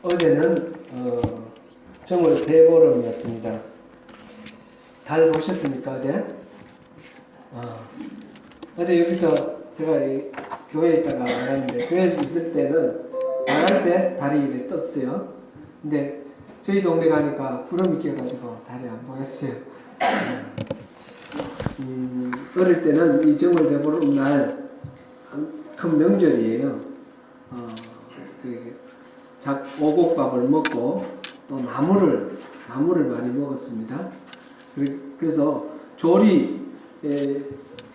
어제는 정월 대보름이었습니다. 달 보셨습니까 어제? 어제 여기서 제가 교회에 있다가 나갔는데, 교회에 있을 때는 나갈 때 달이 이렇게 떴어요. 근데 저희 동네 가니까 구름이 껴가지고 달이 안 보였어요. 어릴 때는 이 정월 대보름 날 큰 명절이에요. 오곡밥을 먹고 또 나물을 많이 먹었습니다. 그래서 조리,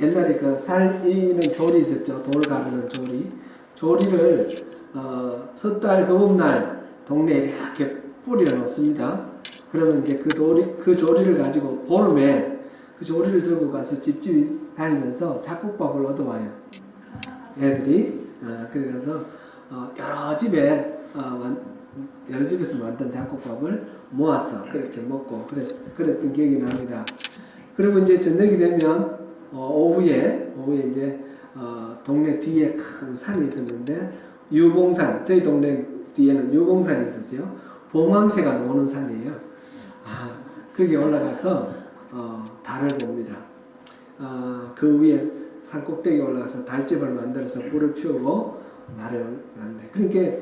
옛날에 그 살이는 조리 있었죠. 돌 가르는 조리. 조리를 섣달 금음날 동네에 이렇게 뿌려 놓습니다. 그러면 이제 그 조리를 가지고 보름에 그 조리를 들고 가서 집집 다니면서 잡곡밥을 얻어와요. 애들이. 그래서 여러 집에서 만든 잡곡밥을 모아서 그렇게 먹고 그랬던 기억이 납니다. 그리고 이제 저녁이 되면 오후에 이제 동네 뒤에 큰 산이 있었는데, 유봉산, 저희 동네 뒤에는 유봉산이 있었어요. 봉황새가 노는 산이에요. 거기 올라가서 달을 봅니다. 그 위에 산 꼭대기에 올라가서 달집을 만들어서 불을 피우고 달을 만드는데, 그러니까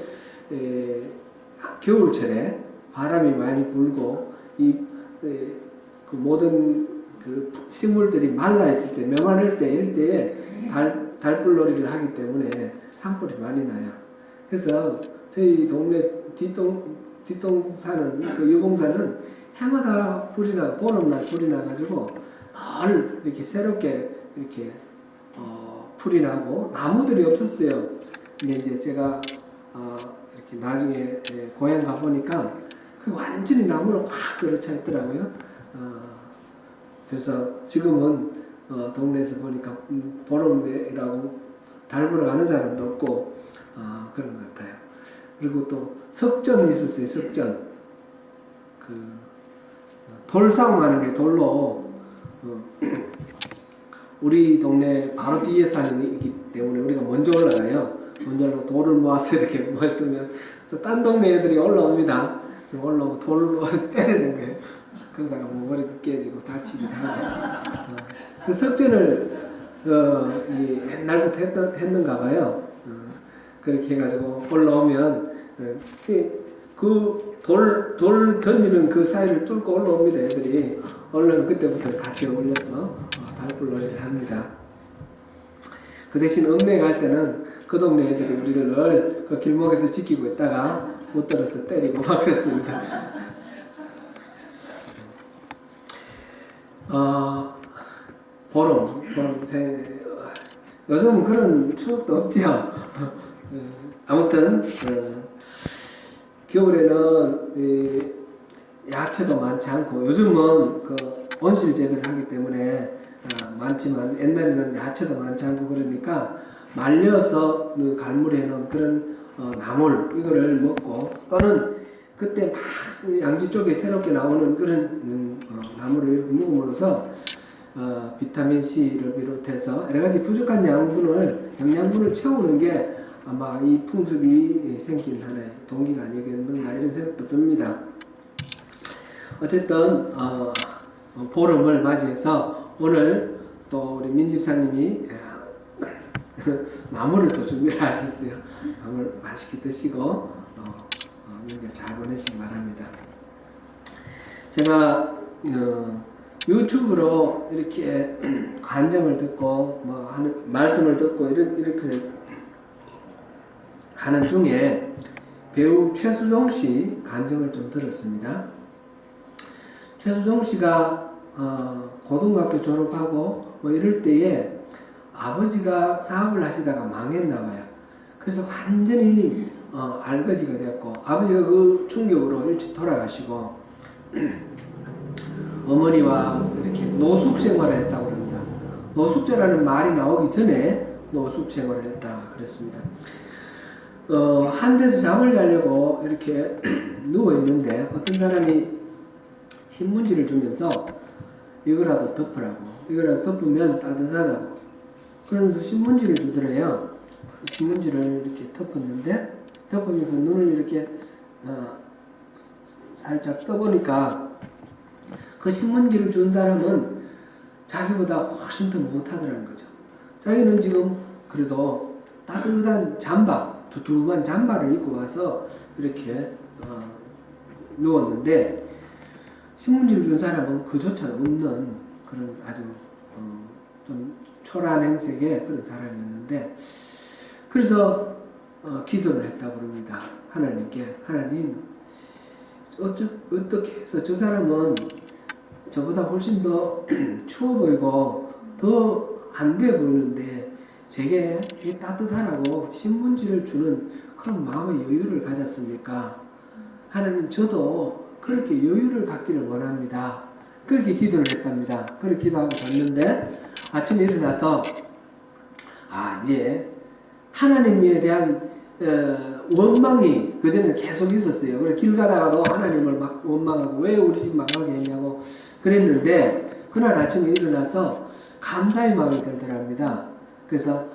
겨울철에 바람이 많이 불고 그 모든 그 식물들이 말라 있을 때, 메마를 때, 이럴 때에 달불놀이를 하기 때문에 산불이 많이 나요. 그래서 저희 동네 뒷동산은, 그 유봉산은 해마다 불이 나, 보름날 불이 나가지고 늘 이렇게 새롭게 이렇게 불이 나고 나무들이 없었어요. 근데 이제 제가 이렇게 나중에 고향 가보니까 그 완전히 나무로 꽉 들어차 있더라고요. 그래서 지금은 동네에서 보니까 보름이라고 달 보러 가는 사람도 없고 그런 것 같아요. 그리고 또 석전이 있었어요. 석전. 돌싸움하는 게 돌로 우리 동네 바로 뒤에 산이 있기 때문에 우리가 먼저 올라가요. 먼저 올라가 돌을 모아서 이렇게 모았으면 또 딴 동네 애들이 올라옵니다. 올라오고 돌로 때리는 거예요. 그러다가 뭐 머리도 깨지고 다치기도 하고. 그 석전을 옛날부터 했는가 봐요. 그렇게 해가지고 올라오면 그 돌 던지는 그 사이를 뚫고 올라옵니다. 애들이 올라오면 그때부터 같이 올려서 달불놀이를 합니다. 그 대신 읍내에 갈 때는 그 동네 애들이 우리를 늘 그 길목에서 지키고 있다가 못 들어서 때리고 막 그랬습니다. 보름 요즘은 그런 추억도 없죠. 아무튼 겨울에는 야채도 많지 않고, 요즘은 그 온실 재배를 하기 때문에 많지만 옛날에는 야채도 많지 않고, 그러니까 말려서 갈무리해 놓은 그런 나물, 이거를 먹고, 또는 그때 막 양지 쪽에 새롭게 나오는 그런 나물을 먹음으로써 비타민 C를 비롯해서 여러 가지 부족한 영양분을 채우는 게 아마 이 풍습이 생긴 하나의 동기가 아니겠는가, 이런 생각도 듭니다. 어쨌든 보름을 맞이해서 오늘 또 우리 민집사님이 나물을 또 준비를 하셨어요. 나물 맛있게 드시고 명절 잘 보내시기 바랍니다. 제가 유튜브로 이렇게 간증을 듣고 말씀을 듣고 이렇게 하는 중에 배우 최수종 씨 간증을 좀 들었습니다. 최수종 씨가 고등학교 졸업하고 이럴 때에 아버지가 사업을 하시다가 망했나 봐요. 그래서 완전히 알거지가 됐고, 아버지가 그 충격으로 일찍 돌아가시고 어머니와 이렇게 노숙 생활을 했다고 합니다. 노숙자라는 말이 나오기 전에 노숙 생활을 했다 그랬습니다. 한 데서 잠을 자려고 이렇게 누워 있는데 어떤 사람이 신문지를 주면서 이거라도 덮으라고, 이거라도 덮으면 따뜻하다고 그러면서 신문지를 주더래요. 신문지를 이렇게 덮었는데, 덮으면서 눈을 이렇게 살짝 떠보니까 그 신문지를 준 사람은 자기보다 훨씬 더 못하더라는 거죠. 자기는 지금 그래도 따뜻한 잠바, 두툼한 잠바를 입고 와서 이렇게 누웠는데, 신문지를 준 사람은 그조차 없는 그런 아주 좀 초라한 행색의 그런 사람이었는데, 그래서 기도를 했다고 그럽니다. 하나님께. 하나님, 어떻게 해서 저 사람은 저보다 훨씬 더 추워 보이고 더 안 돼 보이는데 제게 따뜻하라고 신문지를 주는 그런 마음의 여유를 가졌습니까? 하나님, 저도 그렇게 여유를 갖기를 원합니다. 그렇게 기도를 했답니다. 그렇게 기도하고 잤는데 아침에 일어나서 이제 하나님에 대한 원망이 그전에 계속 있었어요. 그래서 길 가다가도 하나님을 막 원망하고 왜 우리 집 망하게 했냐고 그랬는데, 그날 아침에 일어나서 감사의 마음이 들더랍니다. 그래서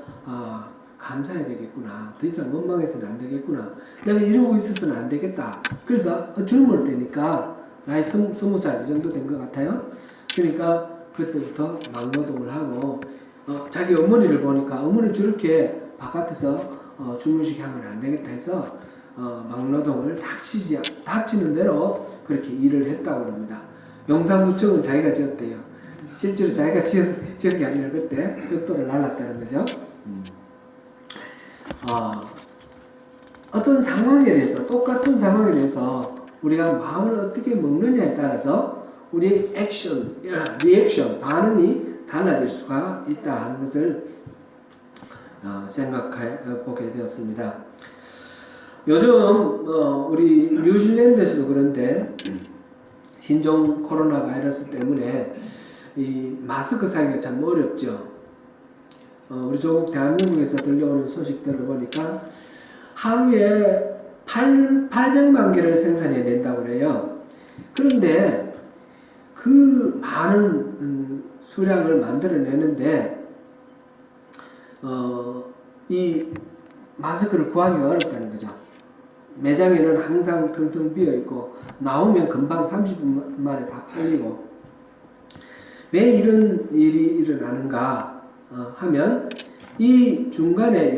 감사해야 되겠구나. 더 이상 원망해서는 안 되겠구나. 내가 이러고 있어서는 안 되겠다. 그래서 젊을 때니까 나이 20살 이 정도 된 것 같아요. 그러니까 그때부터 막노동을 하고 자기 어머니를 보니까 어머니 저렇게 바깥에서 주무시게 하면 안 되겠다 해서 막노동을 닥치는 대로 그렇게 일을 했다고 합니다. 용산구청은 자기가 지었대요. 실제로 자기가 지은 게 아니라 그때 벽돌을 날랐다는 거죠. 어떤 상황에 대해서, 똑같은 상황에 대해서 우리가 마음을 어떻게 먹느냐에 따라서 우리의 액션, 리액션, 반응이 달라질 수가 있다 하는 것을 생각해 보게 되었습니다. 요즘 우리 뉴질랜드에서도 그런데 신종 코로나 바이러스 때문에 이 마스크 사기가 참 어렵죠. 우리 조국 대한민국에서 들려오는 소식들을 보니까 하루에 800만 개를 생산해낸다고 그래요. 그런데 그 많은 수량을 만들어내는데 이 마스크를 구하기가 어렵다는 거죠. 매장에는 항상 텅텅 비어있고 나오면 금방 30분 만에 다 팔리고, 왜 이런 일이 일어나는가 하면 이 중간에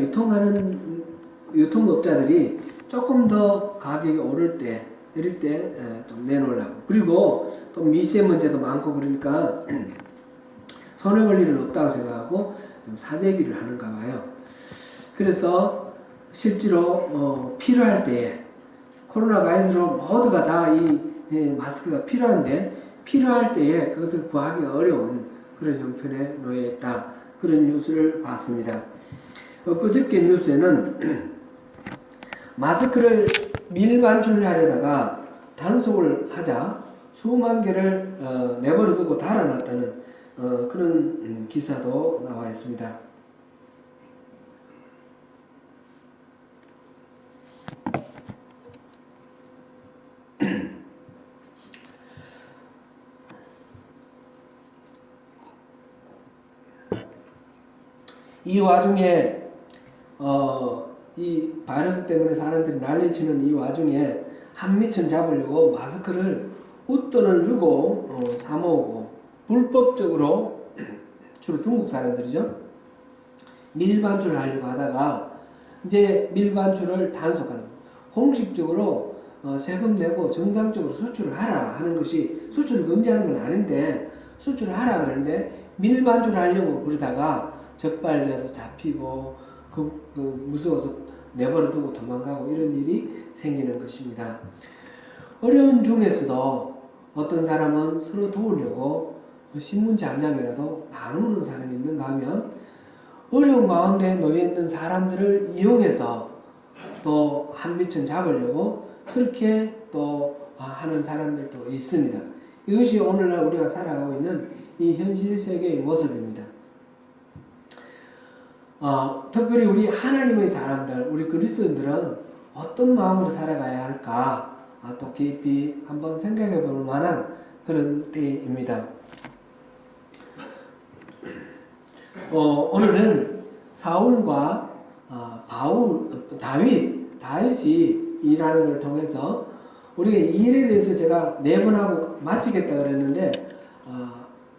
유통업자들이 조금 더 가격이 오를 때 이럴 때 좀 내놓으려고, 그리고 또 미세먼지도 많고 그러니까 손해 볼 일은 없다고 생각하고 좀 사재기를 하는가 봐요. 그래서 실제로 필요할 때에, 코로나 바이러스로 모두가 다 이 마스크가 필요한데 필요할 때에 그것을 구하기 어려운 그런 형편에 놓여 있다, 그런 뉴스를 봤습니다. 그저께 뉴스에는 마스크를 밀반출하려다가 단속을 하자 수만 개를 내버려 두고 달아났다는 그런 기사도 나와 있습니다. 이 와중에 이 바이러스 때문에 사람들이 난리치는 이 와중에 한미천 잡으려고 마스크를 웃돈을 주고 사모으고 불법적으로 주로 중국 사람들이죠. 밀반출을 하려고 하다가 이제 밀반출을 단속하는 거예요. 공식적으로 세금 내고 정상적으로 수출을 하라 하는 것이, 수출을 금지하는 건 아닌데 수출을 하라 그러는데 밀반출을 하려고 그러다가 적발돼서 잡히고 무서워서 내버려두고 도망가고 이런 일이 생기는 것입니다. 어려운 중에서도 어떤 사람은 서로 도우려고 신문지 한 장이라도 나누는 사람이 있는가 하면 어려운 가운데 놓여있는 사람들을 이용해서 또 한미천 잡으려고 그렇게 또 하는 사람들도 있습니다. 이것이 오늘날 우리가 살아가고 있는 이 현실 세계의 모습입니다. 특별히 우리 하나님의 사람들, 우리 그리스도인들은 어떤 마음으로 살아가야 할까 또 깊이 한번 생각해 볼 만한 그런 때입니다. 오늘은 사울과 다윗이 일하는 걸 통해서 우리가 이 일에 대해서 제가 4번 하고 마치겠다 그랬는데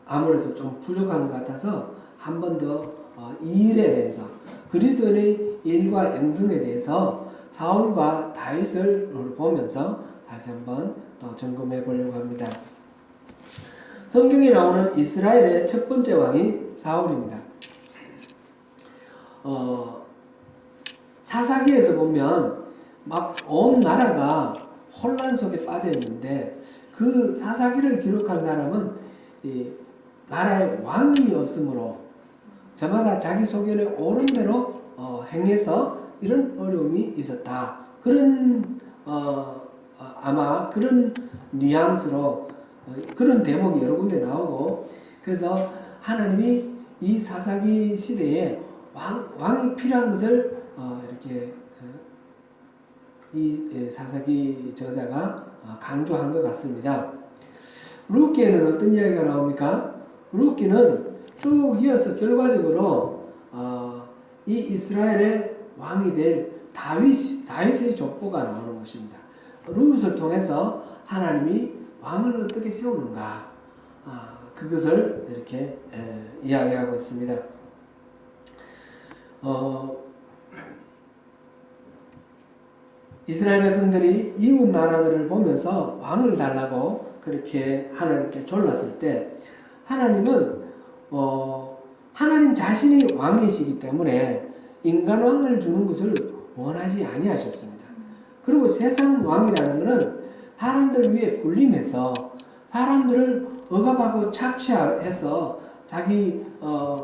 아무래도 좀 부족한 것 같아서 한 번 더 이 일에 대해서 그리스도인의 일과 영성에 대해서 사울과 다윗을 보면서 다시 한번 또 점검해 보려고 합니다. 성경에 나오는 이스라엘의 첫 번째 왕이 사울입니다. 사사기에서 보면 막 온 나라가 혼란 속에 빠져 있는데 그 사사기를 기록한 사람은 이 나라에 왕이 없으므로 저마다 자기 소견에 옳은 대로 행해서 이런 어려움이 있었다. 그런 아마 그런 뉘앙스로 그런 대목이 여러 군데 나오고 그래서 하나님이 이 사사기 시대에 왕이 필요한 것을 이렇게 이 사사기 저자가 강조한 것 같습니다. 룻기에는 어떤 이야기가 나옵니까? 룻기는 쭉 이어서 결과적으로 이 이스라엘의 왕이 될 다윗의 족보가 나오는 것입니다. 룻을 통해서 하나님이 왕을 어떻게 세우는가 그것을 이렇게 이야기하고 있습니다. 이스라엘 백성들이 이웃 나라들을 보면서 왕을 달라고 그렇게 하나님께 졸랐을 때 하나님은 하나님 자신이 왕이시기 때문에 인간 왕을 주는 것을 원하지 아니하셨습니다. 그리고 세상 왕이라는 것은 사람들 위에 군림해서 사람들을 억압하고 착취해서 자기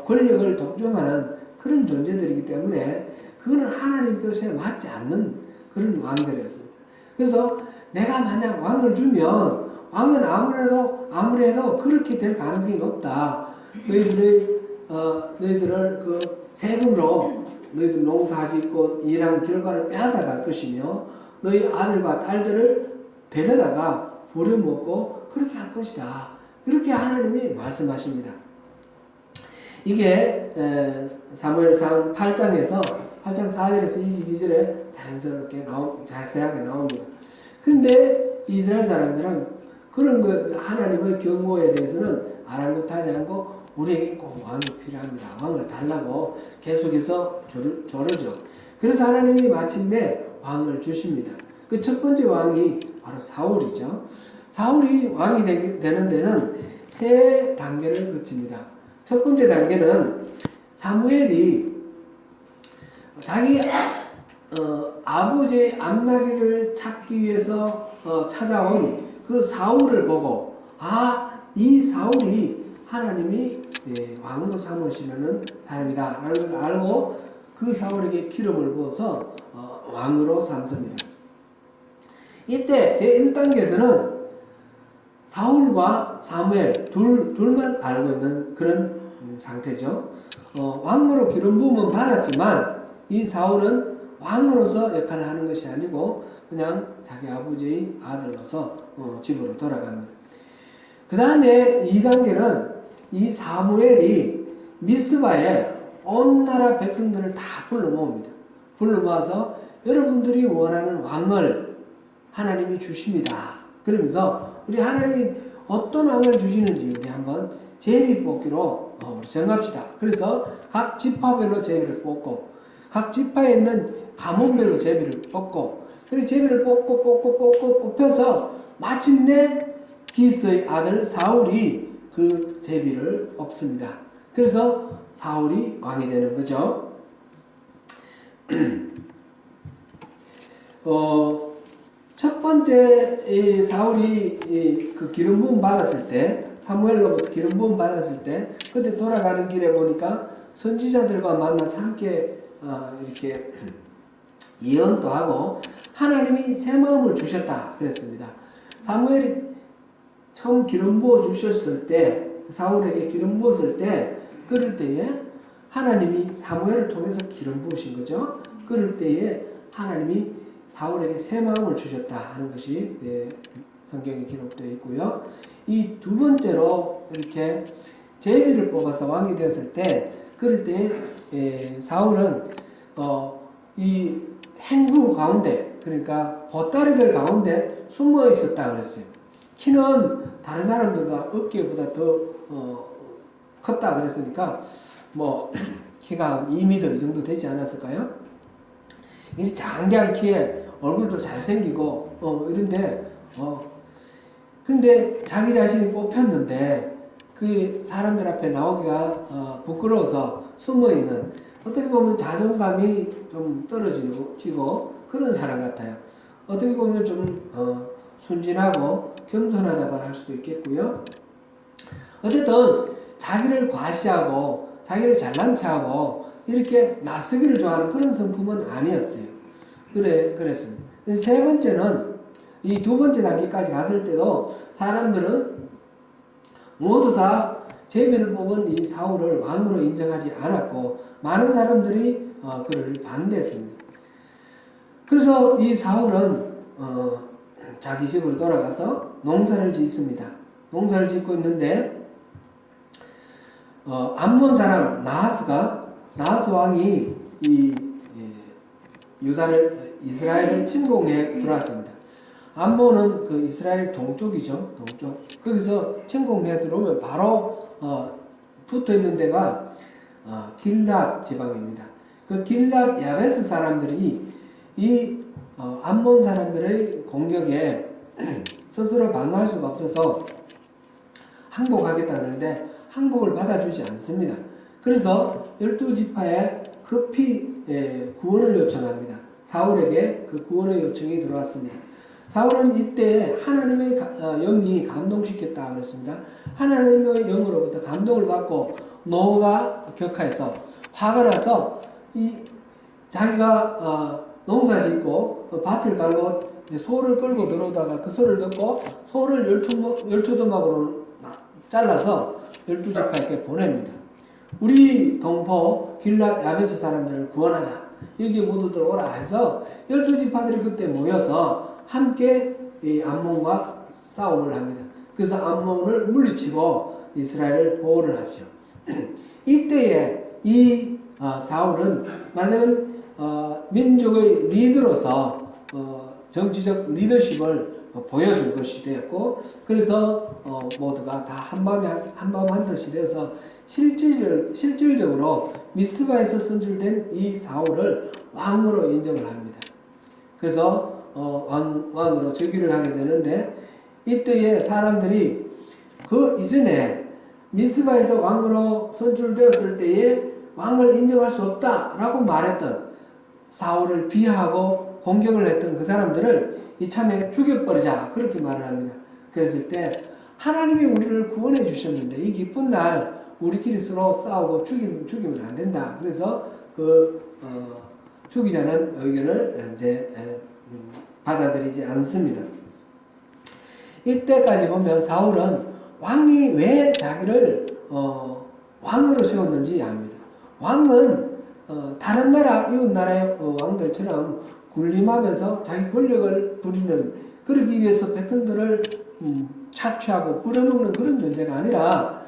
권력을 독점하는 그런 존재들이기 때문에 그거는 하나님 뜻에 맞지 않는 그런 왕들이었습니다. 그래서 내가 만약 왕을 주면 왕은 아무래도 그렇게 될 가능성이 높다. 너희들을 그 세금으로 너희들 농사 짓고 일한 결과를 빼앗아갈 것이며 너희 아들과 딸들을 데려다가 부려먹고 그렇게 할 것이다. 그렇게 하나님이 말씀하십니다. 이게 사무엘상 8장에서 8장 4절에서 22절에 자연스럽게 자세하게 나옵니다. 근데 이스라엘 사람들은 그런 거 하나님의 경고에 대해서는 아랑곳하지 않고 우리에게 꼭 왕이 필요합니다. 왕을 달라고 계속해서 조르죠. 그래서 하나님이 마침내 왕을 주십니다. 그 첫 번째 왕이 바로 사울이죠. 사울이 왕이 되는 데는 세 단계를 거칩니다. 첫 번째 단계는 사무엘이 자기 아버지의 암나기를 찾기 위해서 찾아온 그 사울을 보고 이 사울이 하나님이 왕으로 삼으시는 사람이다 라는 걸 알고 그 사울에게 기름을 부어서 왕으로 삼습니다. 이때 제1단계에서는 사울과 사무엘 둘만 알고 있는 그런 상태죠. 왕으로 기름 부음은 받았지만 이 사울은 왕으로서 역할을 하는 것이 아니고 그냥 자기 아버지의 아들로서 집으로 돌아갑니다. 그 다음에 2단계는 이 사무엘이 미스바에 온 나라 백성들을 다 불러 모읍니다. 불러 모아서 여러분들이 원하는 왕을 하나님이 주십니다. 그러면서 우리 하나님이 어떤 왕을 주시는지 우리 한번 제비 뽑기로 정합시다. 그래서 각 지파별로 제비를 뽑고 각 지파에 있는 가문별로 제비를 뽑고 그리고 제비를 뽑고 뽑혀서 마침내 기스의 아들 사울이 그 제비를 뽑습니다. 그래서 사울이 왕이 되는 거죠. 첫 번째 사울이 그 기름 부음 받았을 때 사무엘로부터 기름 부음 받았을 때 그때 돌아가는 길에 보니까 선지자들과 만나서 함께 이렇게 예언도 하고 하나님이 새 마음을 주셨다 그랬습니다. 사무엘이 처음 기름 부어 주셨을 때 사울에게 기름 부었을 때 그럴 때에 하나님이 사무엘을 통해서 기름 부으신 거죠. 그럴 때에 하나님이 사울에게 새 마음을 주셨다 하는 것이 성경에 기록되어 있고요. 이 두 번째로 이렇게 제비를 뽑아서 왕이 되었을 때 그럴 때 사울은 이 행구 가운데 그러니까 보따리들 가운데 숨어 있었다 그랬어요. 키는 다른 사람들보다 어깨보다 더 컸다 그랬으니까 뭐 키가 2m 정도 되지 않았을까요? 이 장대한 키에 얼굴도 잘생기고 이런데 근데 자기 자신이 뽑혔는데 그 사람들 앞에 나오기가 부끄러워서 숨어있는, 어떻게 보면 자존감이 좀 떨어지고 그런 사람 같아요. 어떻게 보면 좀 순진하고 겸손하다고 할 수도 있겠고요. 어쨌든 자기를 과시하고 자기를 잘난 체하고 이렇게 나서기를 좋아하는 그런 성품은 아니었어요. 그랬습니다. 세 번째는 이 두 번째 단계까지 갔을 때도 사람들은 모두 다 제비를 뽑은 이 사울을 왕으로 인정하지 않았고 많은 사람들이 그를 반대했습니다. 그래서 이 사울은 자기 집으로 돌아가서 농사를 짓습니다. 농사를 짓고 있는데 암몬 사람 나하스 왕이 이 이스라엘을 침공해 들어왔습니다. 암몬은 그 이스라엘 동쪽이죠. 동쪽. 거기서 침공해 들어오면 바로 붙어 있는 데가 길랏 지방입니다. 그 길랏 야베스 사람들이 이 암몬 사람들의 공격에 스스로 방어할 수가 없어서 항복하겠다 그러는데 항복을 받아주지 않습니다. 그래서 12지파에 급히 구원을 요청합니다. 사울에게 그 구원의 요청이 들어왔습니다. 사울은 이때 하나님의 영이 감동시켰다 그랬습니다. 하나님의 영으로부터 감동을 받고 노가 격하여서 화가 나서 자기가 농사 짓고 밭을 갈고 소를 끌고 들어오다가 그 소를 듣고 소를 12도막으로 잘라서 12지파에게 보냅니다. 우리 동포 길랏 야베스 사람들을 구원하자. 여기 모두들 오라 해서 12지파들이 그때 모여서 함께 이 암몬과 싸움을 합니다. 그래서 암몬을 물리치고 이스라엘을 보호를 하죠. 이때에 이 사울은 말하자면 민족의 리더로서 정치적 리더십을 보여줄 것이 되었고, 그래서 모두가 다 한마음 한뜻이 되어서 실질적으로 미스바에서 선출된 이 사울을 왕으로 인정을 합니다. 그래서 왕으로 즉위를 하게 되는데, 이때에 사람들이 그 이전에 미스바에서 왕으로 선출되었을 때에 왕을 인정할 수 없다라고 말했던, 사울을 비하하고 공격을 했던 그 사람들을 이참에 죽여버리자, 그렇게 말을 합니다. 그랬을 때 하나님이 우리를 구원해 주셨는데 이 기쁜 날 우리끼리 서로 싸우고 죽이면 안 된다. 그래서 죽이자는 의견을 이제 받아들이지 않습니다. 이때까지 보면 사울은 왕이 왜 자기를 왕으로 세웠는지 압니다. 왕은 다른 나라, 이웃 나라의 왕들처럼 군림하면서 자기 권력을 부리는, 그러기 위해서 백성들을 착취하고 부려먹는 그런 존재가 아니라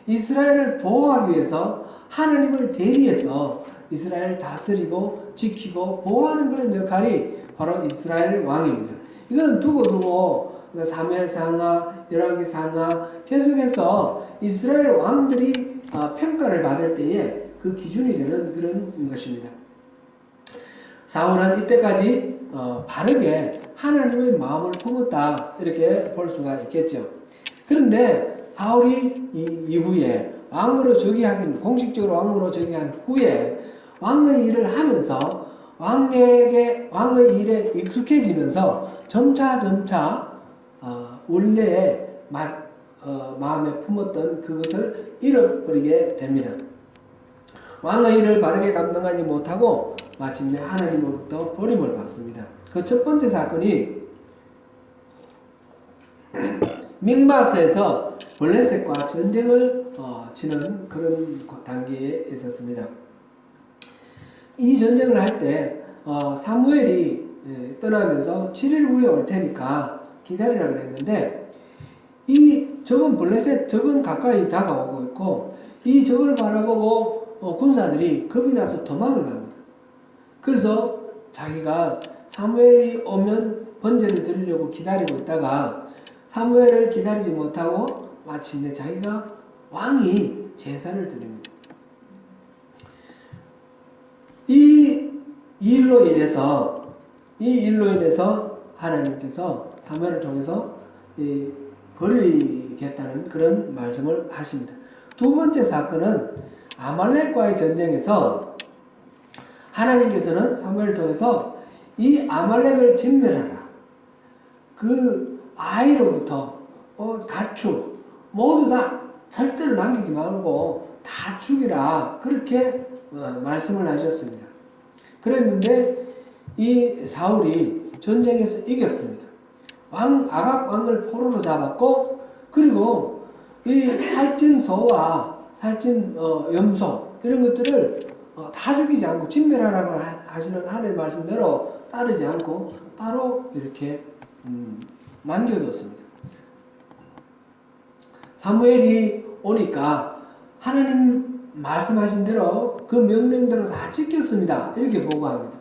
이스라엘을 보호하기 위해서 하나님을 대리해서 이스라엘을 다스리고 지키고 보호하는 그런 역할이 바로 이스라엘 왕입니다. 이거는 두고 사무엘상하, 열왕기상하 계속해서 이스라엘 왕들이 평가를 받을 때에 그 기준이 되는 그런 것입니다. 사울은 이때까지 바르게 하나님의 마음을 품었다, 이렇게 볼 수가 있겠죠. 그런데 사울이 이후에 공식적으로 왕으로 즉위한 후에 왕의 일을 하면서 왕의 일에 익숙해지면서 점차 원래의 마음에 품었던 그것을 잃어버리게 됩니다. 왕의 일을 바르게 감당하지 못하고 마침내 하나님으로부터 버림을 받습니다. 그 첫 번째 사건이 믹마스에서 블레셋과 전쟁을 치는 그런 단계에 있었습니다. 이 전쟁을 할 때 사무엘이 떠나면서 7일 후에 올 테니까 기다리라 그랬는데, 적은 가까이 다가오고 있고, 이 적을 바라보고 군사들이 겁이 나서 도망을 갑니다. 그래서 자기가 사무엘이 오면 번제를 드리려고 기다리고 있다가 사무엘을 기다리지 못하고 마침내 자기가 왕이 제사를 드립니다. 이 일로 인해서 하나님께서 사무엘을 통해서 버리겠다는 그런 말씀을 하십니다. 두 번째 사건은 아말렉과의 전쟁에서 하나님께서는 사무엘을 통해서 이 아말렉을 진멸하라. 그 아이로부터 가축 모두 다 절대로 남기지 말고 다 죽이라. 그렇게 말씀을 하셨습니다. 그랬는데 이 사울이 전쟁에서 이겼습니다. 아각 왕을 포로로 잡았고, 그리고 이 살찐 소와 살찐 염소 이런 것들을 다 죽이지 않고 진멸하라고 하시는 하나님의 말씀대로 따르지 않고 따로 이렇게 남겨뒀습니다. 사무엘이 오니까 하나님 말씀하신 대로 그 명령대로 다 지켰습니다. 이렇게 보고합니다.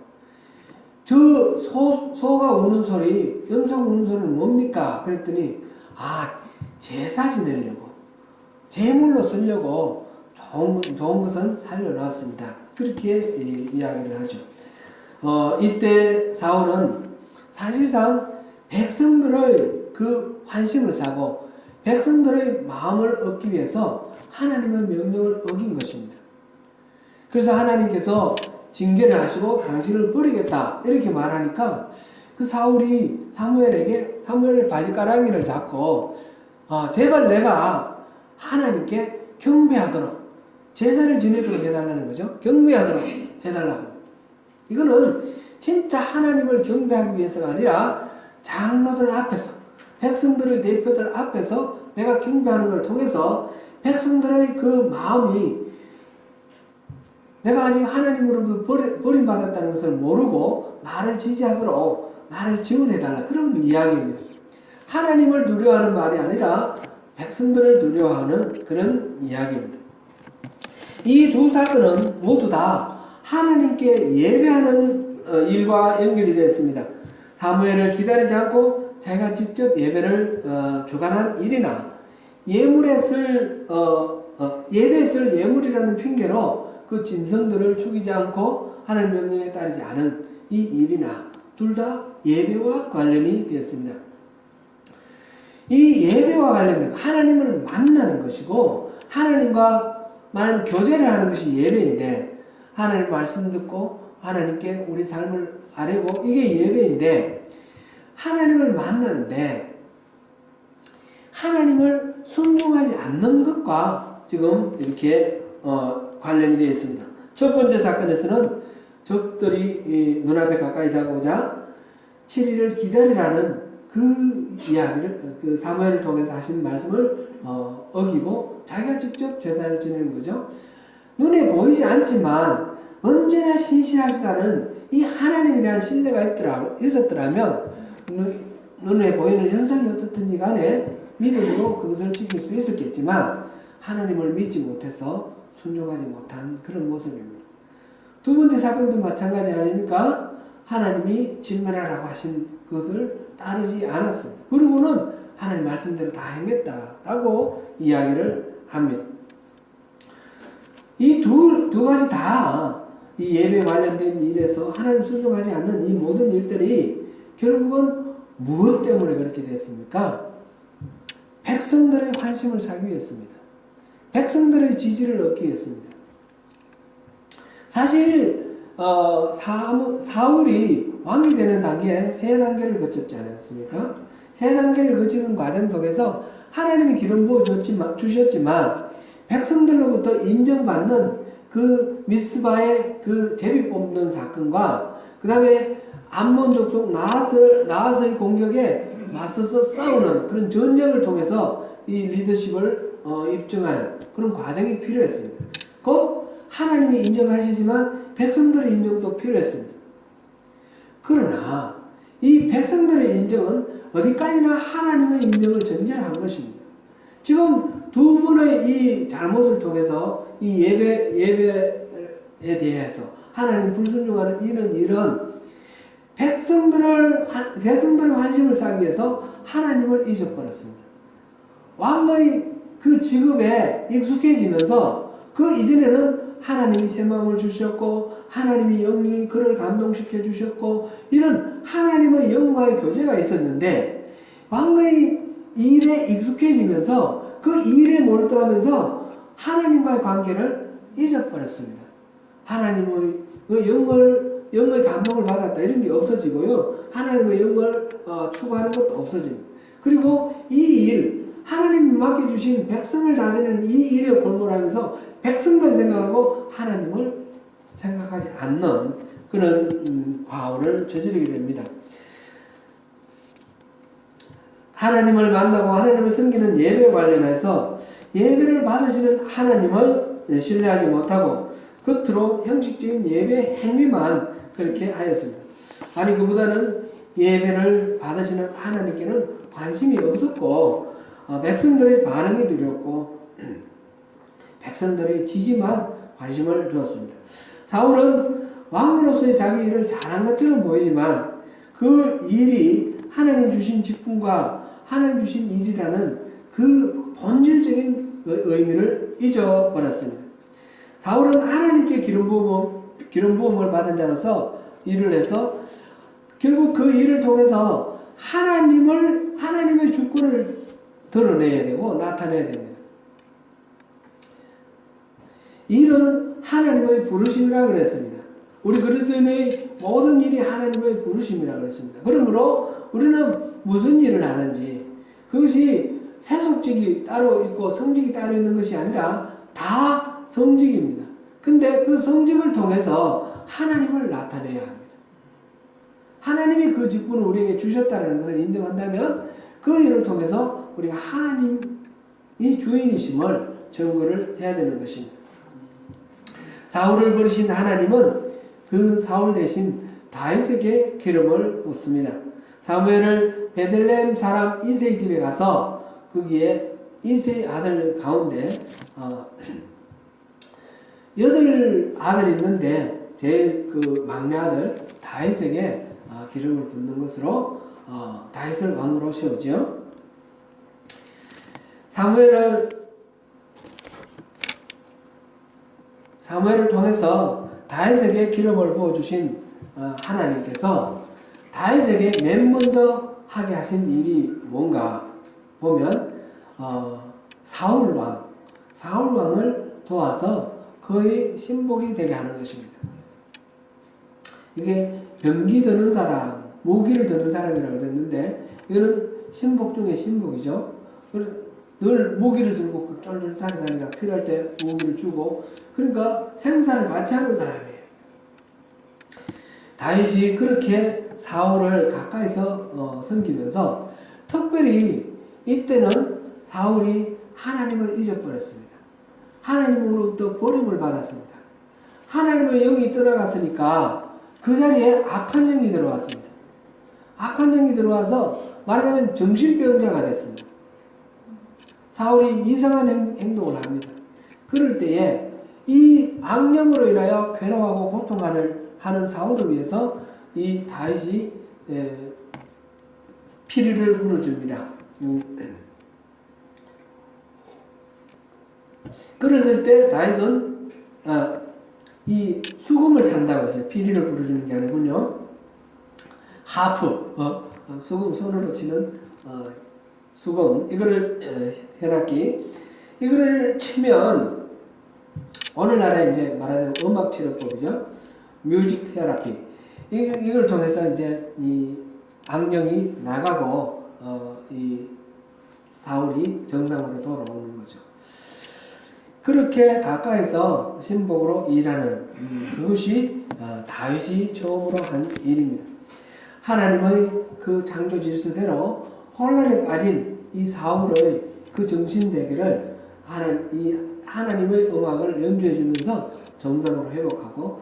저 소가 우는 소리, 염소가 우는 소리는 뭡니까? 그랬더니 제사 지내려고, 제물로 쓰려고 좋은 것은 살려놨습니다. 그렇게 이야기를 하죠. 이때 사울은 사실상 백성들의 그 환심을 사고 백성들의 마음을 얻기 위해서 하나님의 명령을 어긴 것입니다. 그래서 하나님께서 징계를 하시고 당신을 버리겠다 이렇게 말하니까 그 사울이 사무엘의 바지가랑이를 잡고 제발 내가 하나님께 경배하도록 제사를 지내도록 해달라는 거죠. 경배하도록 해달라고. 이거는 진짜 하나님을 경배하기 위해서가 아니라 장로들 앞에서, 백성들의 대표들 앞에서 내가 경배하는 걸 통해서 백성들의 그 마음이 내가 아직 하나님으로부터 버림받았다는 것을 모르고 나를 지지하도록 나를 지원해달라. 그런 이야기입니다. 하나님을 두려워하는 말이 아니라 백성들을 두려워하는 그런 이야기입니다. 이 두 사건은 모두 다 하나님께 예배하는 일과 연결이 되어 있습니다. 사무엘을 기다리지 않고 자기가 직접 예배를 주관한 일이나 예배에 쓸 예물이라는 핑계로 그 짐승들을 죽이지 않고 하나님 명령에 따르지 않은 이 일이나 둘 다 예배와 관련이 되었습니다. 이 예배와 관련된 하나님을 만나는 것이고 하나님과 교제를 하는 것이 예배인데, 하나님 말씀 듣고 하나님께 우리 삶을 아뢰고 이게 예배인데, 하나님을 만나는데 하나님을 순종하지 않는 것과 지금 이렇게 관련이 되어 있습니다. 첫 번째 사건에서는 적들이 눈앞에 가까이 다가오자 7일을 기다리라는 그 이야기를, 그 사무엘을 통해서 하신 말씀을 어기고 자기가 직접 제사를 지내는 거죠. 눈에 보이지 않지만 언제나 신실하시다는 이 하나님에 대한 신뢰가 있었더라면 눈에 보이는 현상이 어떻든지 간에 믿음으로 그것을 지킬 수 있었겠지만 하나님을 믿지 못해서 순종하지 못한 그런 모습입니다. 두 번째 사건도 마찬가지 아닙니까? 하나님이 진멸하라고 하신 그것을 따르지 않았습니다. 그리고는 하나님 말씀대로 다 행했다라고 이야기를 합니다. 이 두 가지 다 이 예배에 관련된 일에서 하나님 순종하지 않는 이 모든 일들이 결국은 무엇 때문에 그렇게 됐습니까? 백성들의 관심을 사기 위해서입니다. 백성들의 지지를 얻기 위해서입니다. 사실 사울이 왕이 되는 단계에 세 단계를 거쳤지 않았습니까? 세 단계를 거치는 과정 속에서 하나님이 기름 부어 주셨지만 백성들로부터 인정받는 그 미스바의 그 제비 뽑는 사건과 그 다음에 암몬 족속 나하스의 공격에 맞서서 싸우는 그런 전쟁을 통해서 이 리더십을 입증하는 그런 과정이 필요했습니다. 곧 하나님이 인정하시지만 백성들의 인정도 필요했습니다. 그러나 이 백성들의 인정은 어디까지나 하나님의 인정을 전제로 한 것입니다. 지금 두 번의 이 잘못을 통해서 이 예배에 대해서 하나님 불순종하는 이런 일은 백성들의 환심을 사기 위해서 하나님을 잊어버렸습니다. 왕의 그 직업에 익숙해지면서 그 이전에는 하나님이 새 마음을 주셨고 하나님이 영이 그를 감동시켜 주셨고 이런 하나님의 영과의 교제가 있었는데 왕의 일에 익숙해지면서 그 일에 몰두하면서 하나님과의 관계를 잊어버렸습니다. 하나님의 그 영의 감동을 받았다 이런 게 없어지고요. 하나님의 영을 추구하는 것도 없어집니다. 그리고 이 일, 하나님이 맡겨주신 백성을 다스리는 이 일에 골몰하면서 백성만 생각하고 하나님을 생각하지 않는 그런 과오를 저지르게 됩니다. 하나님을 만나고 하나님을 섬기는 예배 관련해서 예배를 받으시는 하나님을 신뢰하지 못하고 겉으로 형식적인 예배 행위만 그렇게 하였습니다. 아니 그보다는 예배를 받으시는 하나님께는 관심이 없었고 백성들의 반응이 두렵고 백성들의 지지만 관심을 두었습니다. 사울은 왕으로서의 자기 일을 잘한 것처럼 보이지만 그 일이 하나님 주신 직분과 하나님 주신 일이라는 그 본질적인 의미를 잊어버렸습니다. 사울은 하나님께 기름 부음을 받은 자로서 일을 해서 결국 그 일을 통해서 하나님의 주권을 드러내야 되고 나타내야 됩니다. 일은 하나님의 부르심이라고 그랬습니다. 우리 그리스도인의 모든 일이 하나님의 부르심이라고 그랬습니다. 그러므로 우리는 무슨 일을 하는지 그것이 세속직이 따로 있고 성직이 따로 있는 것이 아니라 다 성직입니다. 근데 그 성직을 통해서 하나님을 나타내야 합니다. 하나님이 그 직분을 우리에게 주셨다는 것을 인정한다면 그 일을 통해서 우리가 하나님이 주인이심을 증거를 해야 되는 것입니다. 사울을 부르신 하나님은 그 사울 대신 다윗에게 기름을 붓습니다. 사무엘을 베들레헴 사람 이새의 집에 가서 거기에 이새의 아들 가운데 8아들이 있는데 제일 그 막내 아들 다윗에게 기름을 붓는 것으로 다윗을 왕으로 세우죠. 사무엘을 통해서 다윗에게 기름을 부어주신 하나님께서 다윗에게 맨 먼저 하게 하신 일이 뭔가 보면 사울왕을 도와서 그의 신복이 되게 하는 것입니다. 이게 병기 드는 사람, 무기를 드는 사람이라고 그랬는데 이거는 신복 중에 신복이죠. 늘 무기를 들고 쫄쫄 다니다니까 필요할 때 무기를 주고 그러니까 생사를 같이 하는 사람이에요. 다윗이 그렇게 사울을 가까이서 섬기면서 특별히 이때는 사울이 하나님을 잊어버렸습니다. 하나님으로부터 버림을 받았습니다. 하나님의 영이 떠나갔으니까 그 자리에 악한 영이 들어왔습니다. 악한 영이 들어와서 말하자면 정신병자가 됐습니다. 사울이 이상한 행동을 합니다. 그럴 때에 이 악령으로 인하여 괴로워하고 고통하는 사울을 위해서 이 다윗이 피리를 불어줍니다. 그랬을 때 다윗은 이 수금을 탄다고 했어요. 피리를 불어주는 게 아니군요. 하프, 수금 손으로 치는 수금 이거를 현악기 이거를 치면 오늘날에 이제 말하자면 음악 치료법이죠. 뮤직 테라피 이걸 통해서 이제 이 악령이 나가고 이 사울이 정상으로 돌아오는 거죠. 그렇게 가까이서 신복으로 일하는 그것이 다윗이 처음으로 한 일입니다. 하나님의 그 창조 질서대로 혼란에 빠진 이 사울의 그 정신세계를 하나님의 음악을 연주해 주면서 정상으로 회복하고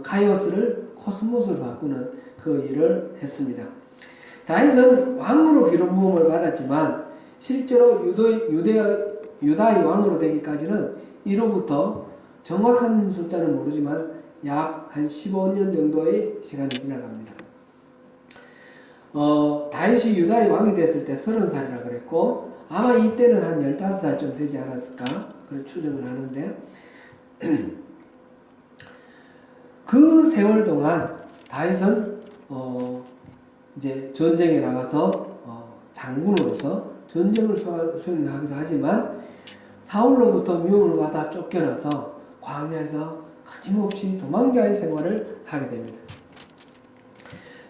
카이오스를 코스모스로 바꾸는 그 일을 했습니다. 다윗은 왕으로 기름 부음을 받았지만 실제로 유다의 왕으로 되기까지는 이로부터 정확한 숫자는 모르지만 약 한 15년 정도의 시간이 지나갑니다. 다윗이 유다의 왕이 됐을 때 30살이라 그랬고 아마 이때는 한 15살쯤 되지 않았을까 그런 추정을 하는데 그 세월 동안 다윗은 이제 전쟁에 나가서 장군으로서 전쟁을 수행하기도 하지만 사울로부터 미움을 받아 쫓겨나서 광야에서 끊임없이 도망자의 생활을 하게 됩니다.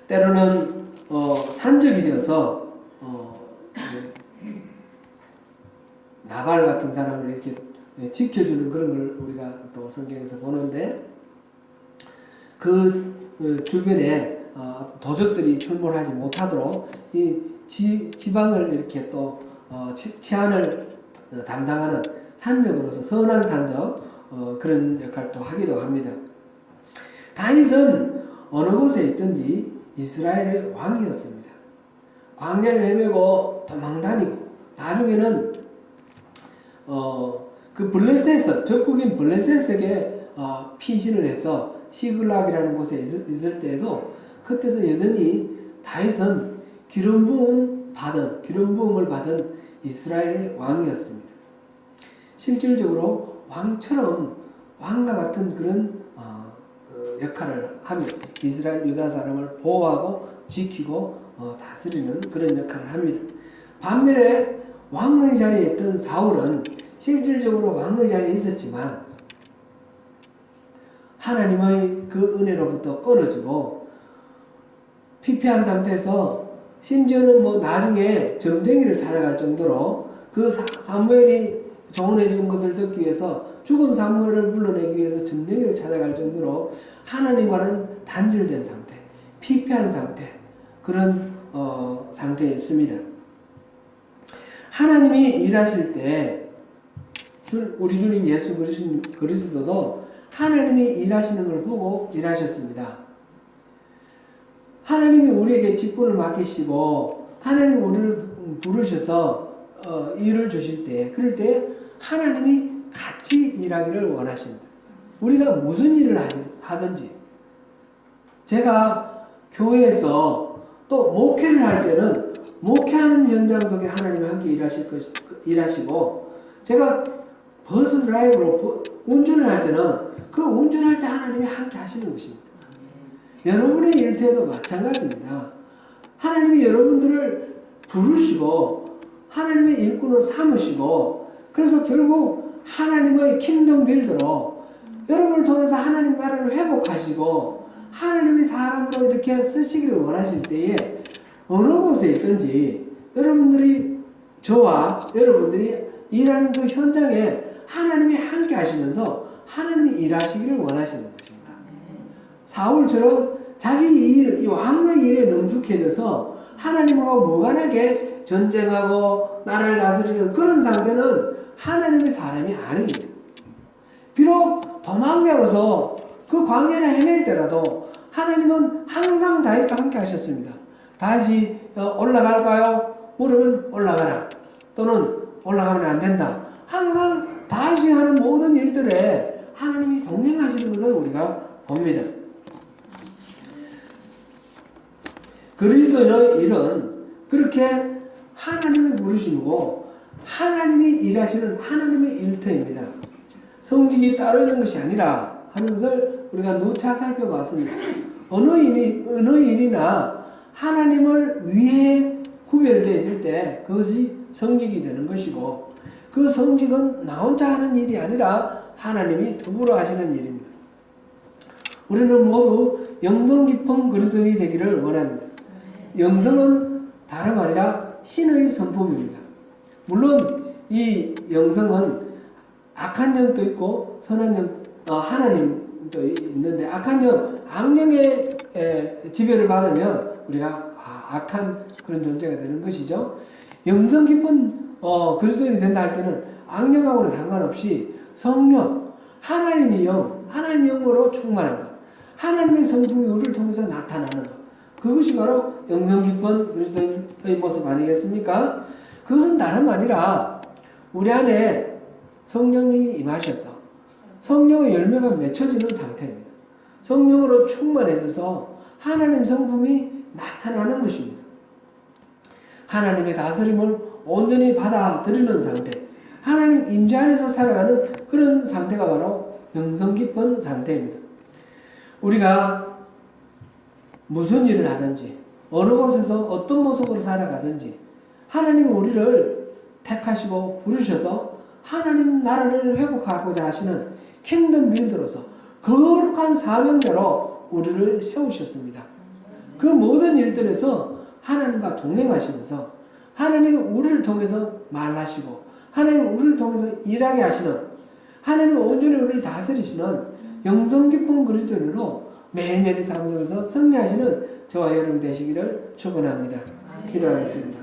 때로는 산적이 되어서 나발 같은 사람을 이렇게 지켜주는 그런 걸 우리가 또 성경에서 보는데 그 주변에 도적들이 출몰하지 못하도록 이 지방을 이렇게 또 치안을 담당하는 산적으로서 선한 산적 그런 역할도 하기도 합니다. 다윗은 어느 곳에 있든지 이스라엘의 왕이었습니다. 광야를 헤매고 도망다니고 나중에는 그 블레셋 적국인 블레셋에게 피신을 해서 시글락이라는 곳에 있을 때에도 그때도 여전히 다윗은 기름 부음을 받은 이스라엘의 왕이었습니다. 실질적으로 왕과 같은 그런 역할을 하며 이스라엘 유다 사람을 보호하고 지키고 다스리는 그런 역할을 합니다. 반면에 왕의 자리에 있던 사울은 실질적으로 왕의 자리에 있었지만 하나님의 그 은혜로부터 끊어지고 피폐한 상태에서 심지어는 나중에 점쟁이를 찾아갈 정도로 그 사무엘이 조언해 준 것을 듣기 위해서 죽은 사무엘을 불러내기 위해서 점쟁이를 찾아갈 정도로 하나님과는 단절된 상태, 피폐한 상태 그런 상태에 있습니다. 하나님이 일하실 때 우리 주님 예수 그리스도도 하나님이 일하시는 걸 보고 일하셨습니다. 하나님이 우리에게 직분을 맡기시고 하나님이 우리를 부르셔서 일을 주실 때 그럴 때 하나님이 같이 일하기를 원하십니다. 우리가 무슨 일을 하든지 제가 교회에서 또 목회를 할 때는 목회하는 현장 속에 하나님이 함께 일하시고 제가 버스 드라이브로 운전을 할 때는 그 운전할 때 하나님이 함께 하시는 것입니다. 여러분의 일터에도 마찬가지입니다. 하나님이 여러분들을 부르시고 하나님의 일꾼으로 삼으시고 그래서 결국 하나님의 킹덤 빌더로 여러분을 통해서 하나님 나라를 회복하시고 하나님이 사람으로 이렇게 쓰시기를 원하실 때에 어느 곳에 있든지 여러분들이 저와 여러분들이 일하는 그 현장에 하나님이 함께 하시면서 하나님이 일하시기를 원하시는 것입니다. 사울처럼 자기 이 왕의 일에 능숙해져서 하나님하고 무관하게 전쟁하고 나라를 다스리는 그런 상태는 하나님의 사람이 아닙니다. 비록 도망자로서 그 광야를 헤맬 때라도 하나님은 항상 다윗과 함께 하셨습니다. 다시 올라갈까요? 물으면 올라가라. 또는 올라가면 안 된다. 항상 다윗이 하는 모든 일들에 하나님이 동행하시는 것을 우리가 봅니다. 그리스도의 일은 그렇게 하나님이 부르시고 하나님이 일하시는 하나님의 일터입니다. 성직이 따로 있는 것이 아니라 하는 것을 우리가 누차 살펴봤습니다. 어느 일이나 하나님을 위해 구별되어 있을 때 그것이 성직이 되는 것이고 그 성직은 나 혼자 하는 일이 아니라 하나님이 더불어 하시는 일입니다. 우리는 모두 영성 깊은 그리스도인이 되기를 원합니다. 영성은 다름 아니라 신의 성품입니다. 물론 이 영성은 악한 영도 있고 선한 영, 하나님도 있는데 악한 영, 악령의 지배를 받으면 우리가 악한 그런 존재가 되는 것이죠. 영성 깊은 그리스도인이 된다 할 때는 악령하고는 상관없이 성령, 하나님의 영으로 충만한 것, 하나님의 성품이 우리를 통해서 나타나는 것, 그것이 바로 영성 깊은 그리스도인의 모습 아니겠습니까? 그것은 다름 아니라 우리 안에 성령님이 임하셔서 성령의 열매가 맺혀지는 상태입니다. 성령으로 충만해져서 하나님 성품이 나타나는 것입니다. 하나님의 다스림을 온전히 받아들이는 상태, 하나님 임재 안에서 살아가는 그런 상태가 바로 영성 깊은 상태입니다. 우리가 무슨 일을 하든지 어느 곳에서 어떤 모습으로 살아가든지 하나님은 우리를 택하시고 부르셔서 하나님 나라를 회복하고자 하시는 킹덤 빌더로서 거룩한 사명자로 우리를 세우셨습니다. 그 모든 일들에서 하나님과 동행하시면서 하나님은 우리를 통해서 말하시고 하나님은 우리를 통해서 일하게 하시는, 하나님은 온전히 우리를 다스리시는 영성 깊은 그리스도인으로 매일매일 삶 속에서 승리하시는 저와 여러분이 되시기를 축원합니다. 기도하겠습니다.